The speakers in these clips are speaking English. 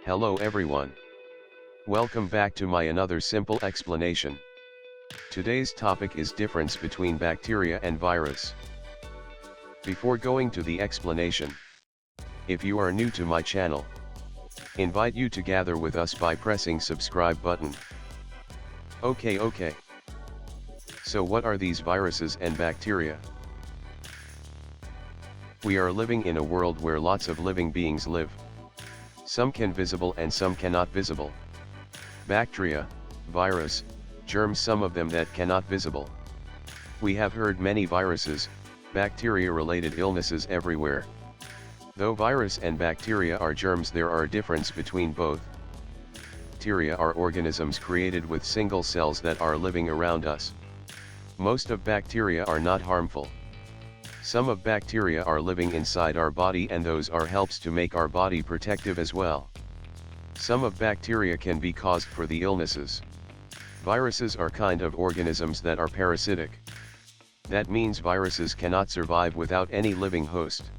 Hello everyone. Welcome back to my another simple explanation. Today's topic is difference between bacteria and virus. Before going to the explanation, if you are new to my channel, invite you to gather with us by pressing subscribe button. Okay. So what are these viruses and bacteria? We are living in a world where lots of living beings live. Some can visible and some cannot visible. Bacteria, virus, germs, some of them that cannot visible. We have heard many viruses, bacteria-related illnesses everywhere. Though virus and bacteria are germs, there are difference between both. Bacteria are organisms created with single cells that are living around us. Most of bacteria are not harmful. Some of bacteria are living inside our body, and those are helps to make our body protective as well. Some of bacteria can be caused for the illnesses. Viruses are kind of organisms that are parasitic. That means viruses cannot survive without any living host.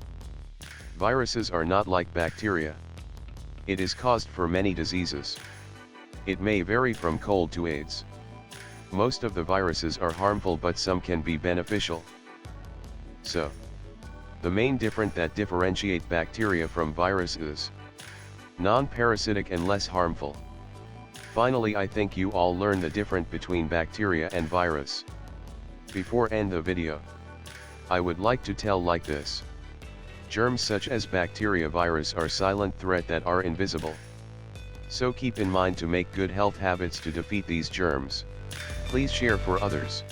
Viruses are not like bacteria. It is caused for many diseases. It may vary from cold to AIDS. Most of the viruses are harmful, but some can be beneficial. So, the main difference that differentiate bacteria from virus is non-parasitic and less harmful. Finally, I think you all learn the difference between bacteria and virus. Before end the video, I would like to tell like this. Germs such as bacteria, virus are silent threat that are invisible. So keep in mind to make good health habits to defeat these germs. Please share for others.